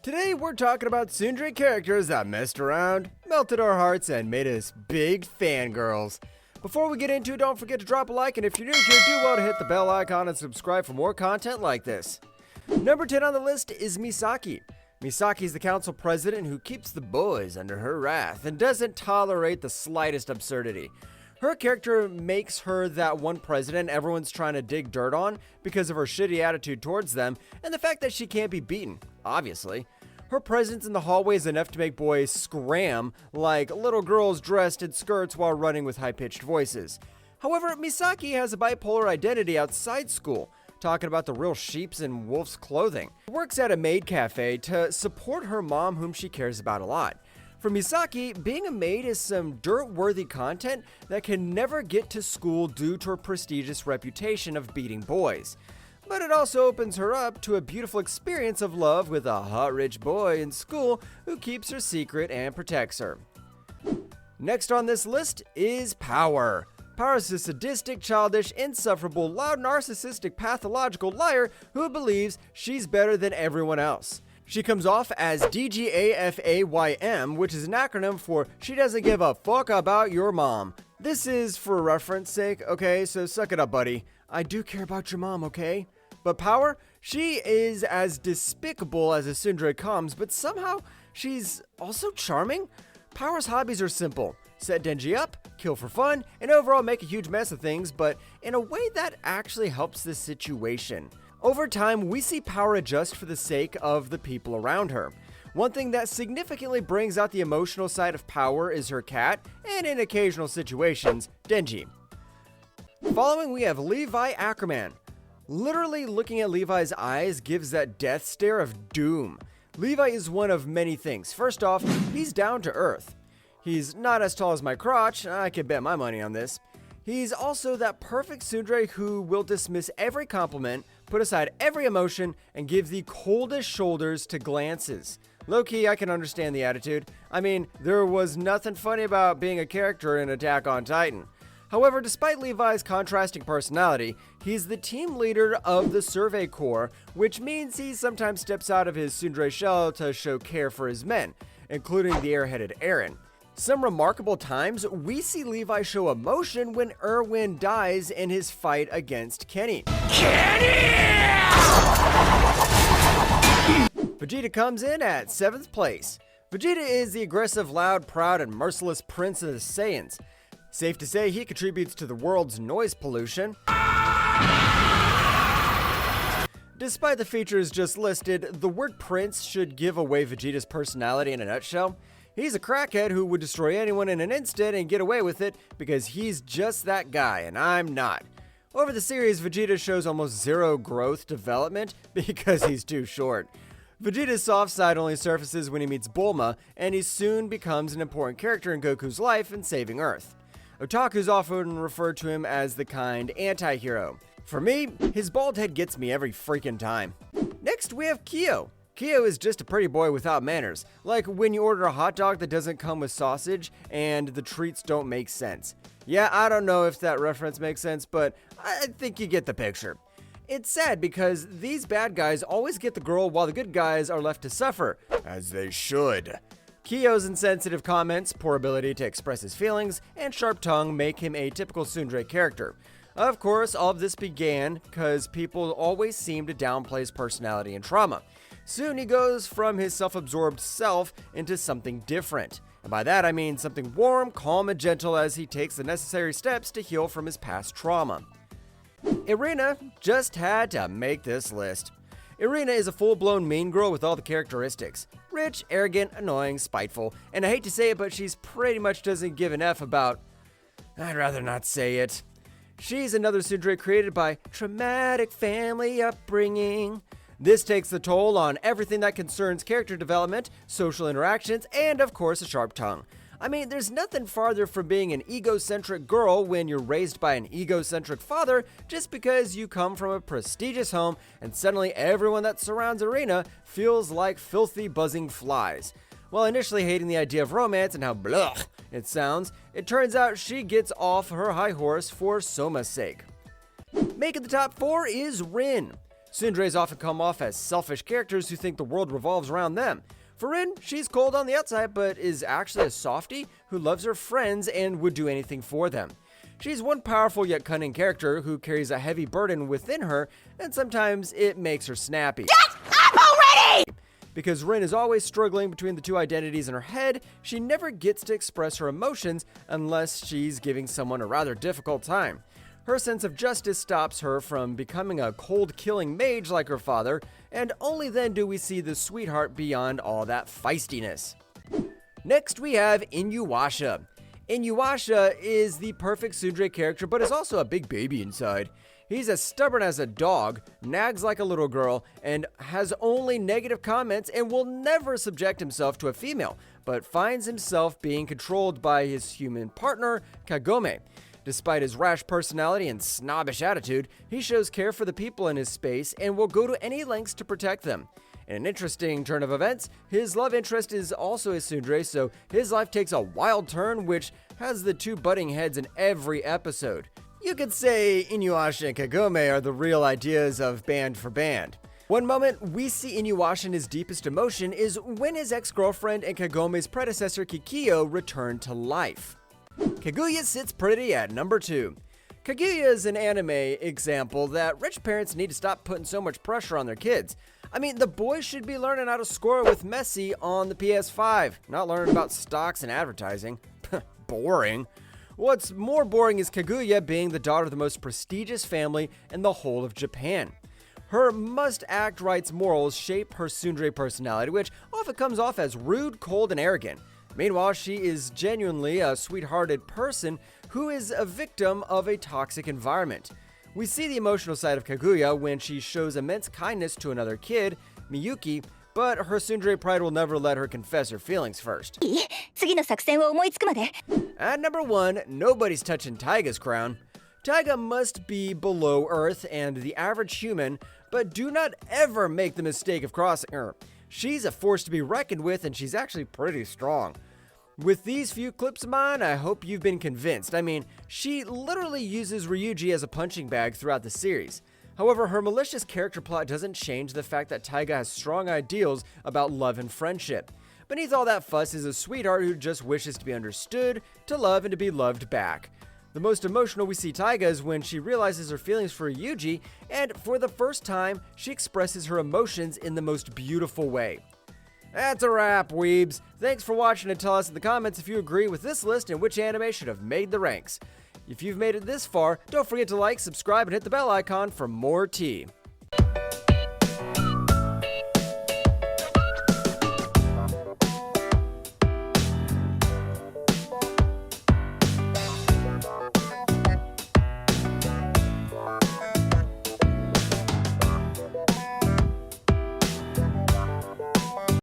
Today we're talking about Tsundere characters that messed around, melted our hearts, and made us big fangirls. Before we get into it, don't forget to drop a like, and if you're new here, do well to hit the bell icon and subscribe for more content like this. Number 10 on the list is Misaki. Misaki is the council president who keeps the boys under her wrath and doesn't tolerate the slightest absurdity. Her character makes her that one president everyone's trying to dig dirt on because of her shitty attitude towards them and the fact that she can't be beaten, obviously. Her presence in the hallway is enough to make boys scram like little girls dressed in skirts while running with high-pitched voices. However, Misaki has a bipolar identity outside school, talking about the real sheeps in wolf's clothing. She works at a maid cafe to support her mom, whom she cares about a lot. For Misaki, being a maid is some dirt-worthy content that can never get to school due to her prestigious reputation of beating boys. But it also opens her up to a beautiful experience of love with a hot rich boy in school who keeps her secret and protects her. Next on this list is Power. Power is a sadistic, childish, insufferable, loud, narcissistic, pathological liar who believes she's better than everyone else. She comes off as DGAFAYM, which is an acronym for She Doesn't Give a Fuck About Your Mom. This is for reference sake, okay? So suck it up, buddy. I do care about your mom, okay? But Power, she is as despicable as a tsundere comes, but somehow she's also charming. Power's hobbies are simple. Set Denji up, kill for fun, and overall make a huge mess of things, but in a way that actually helps the situation. Over time, we see Power adjust for the sake of the people around her. One thing that significantly brings out the emotional side of Power is her cat, and in occasional situations, Denji. Following, we have Levi Ackerman. Literally looking at Levi's eyes gives that death stare of doom. Levi is one of many things. First off, he's down to earth. He's not as tall as my crotch, I can bet my money on this. He's also that perfect tsundere who will dismiss every compliment, put aside every emotion, and give the coldest shoulders to glances. Low-key, I can understand the attitude. I mean, there was nothing funny about being a character in Attack on Titan. However, despite Levi's contrasting personality, he's the team leader of the Survey Corps, which means he sometimes steps out of his tsundere shell to show care for his men, including the airheaded Eren. Some remarkable times, we see Levi show emotion when Erwin dies in his fight against Kenny. Vegeta comes in at 7th place. Vegeta is the aggressive, loud, proud, and merciless prince of the Saiyans. Safe to say he contributes to the world's noise pollution. Despite the features just listed, the word prince should give away Vegeta's personality in a nutshell. He's a crackhead who would destroy anyone in an instant and get away with it because he's just that guy, and I'm not. Over the series, Vegeta shows almost zero growth development because he's too short. Vegeta's soft side only surfaces when he meets Bulma, and he soon becomes an important character in Goku's life in saving Earth. Otakus often refer to him as the kind anti-hero. For me, his bald head gets me every freaking time. Next, we have Kyo. Kyo is just a pretty boy without manners, like when you order a hot dog that doesn't come with sausage and the treats don't make sense. Yeah, I don't know if that reference makes sense, but I think you get the picture. It's sad because these bad guys always get the girl while the good guys are left to suffer, as they should. Kyo's insensitive comments, poor ability to express his feelings, and sharp tongue make him a typical tsundere character. Of course, all of this began because people always seem to downplay his personality and trauma. Soon he goes from his self-absorbed self into something different. And by that I mean something warm, calm, and gentle as he takes the necessary steps to heal from his past trauma. Irina just had to make this list. Irina is a full-blown mean girl with all the characteristics. Rich, arrogant, annoying, spiteful, and I hate to say it, but she's pretty much doesn't give an F about... I'd rather not say it. She's another tsundere created by traumatic family upbringing. This takes the toll on everything that concerns character development, social interactions, and of course a sharp tongue. I mean, there's nothing farther from being an egocentric girl when you're raised by an egocentric father just because you come from a prestigious home and suddenly everyone that surrounds Irina feels like filthy buzzing flies. While initially hating the idea of romance and how blah it sounds, it turns out she gets off her high horse for Soma's sake. Making the top 4 is Rin. Tsunderes often come off as selfish characters who think the world revolves around them. For Rin, she's cold on the outside but is actually a softie who loves her friends and would do anything for them. She's one powerful yet cunning character who carries a heavy burden within her, and sometimes it makes her snappy. Shut up already! Because Rin is always struggling between the two identities in her head, she never gets to express her emotions unless she's giving someone a rather difficult time. Her sense of justice stops her from becoming a cold-killing mage like her father, and only then do we see the sweetheart beyond all that feistiness. Next we have Inuyasha. Inuyasha is the perfect tsundere character, but is also a big baby inside. He's as stubborn as a dog, nags like a little girl, and has only negative comments and will never subject himself to a female, but finds himself being controlled by his human partner, Kagome. Despite his rash personality and snobbish attitude, he shows care for the people in his space and will go to any lengths to protect them. In an interesting turn of events, his love interest is also a tsundere, so his life takes a wild turn, which has the two butting heads in every episode. You could say Inuyasha and Kagome are the real ideas of band for band. One moment we see Inuyasha in his deepest emotion is when his ex-girlfriend and Kagome's predecessor Kikyo return to life. Kaguya sits pretty at number 2. Kaguya is an anime example that rich parents need to stop putting so much pressure on their kids. I mean, the boys should be learning how to score with Messi on the PS5, not learning about stocks and advertising. Boring. What's more boring is Kaguya being the daughter of the most prestigious family in the whole of Japan. Her must-act rights morals shape her tsundere personality, which often comes off as rude, cold, and arrogant. Meanwhile, she is genuinely a sweet-hearted person who is a victim of a toxic environment. We see the emotional side of Kaguya when she shows immense kindness to another kid, Miyuki, but her tsundere pride will never let her confess her feelings first. 次の作戦を思いつくまで At number 1, nobody's touching Taiga's crown. Taiga must be below Earth and the average human, but do not ever make the mistake of crossing her. She's a force to be reckoned with, and she's actually pretty strong. With these few clips of mine, I hope you've been convinced. I mean, she literally uses Ryuji as a punching bag throughout the series. However, her malicious character plot doesn't change the fact that Taiga has strong ideals about love and friendship. Beneath all that fuss is a sweetheart who just wishes to be understood, to love, and to be loved back. The most emotional we see Taiga is when she realizes her feelings for Ryuji, and for the first time, she expresses her emotions in the most beautiful way. That's a wrap, weebs. Thanks for watching, and tell us in the comments if you agree with this list and which anime should have made the ranks. If you've made it this far, don't forget to like, subscribe, and hit the bell icon for more tea.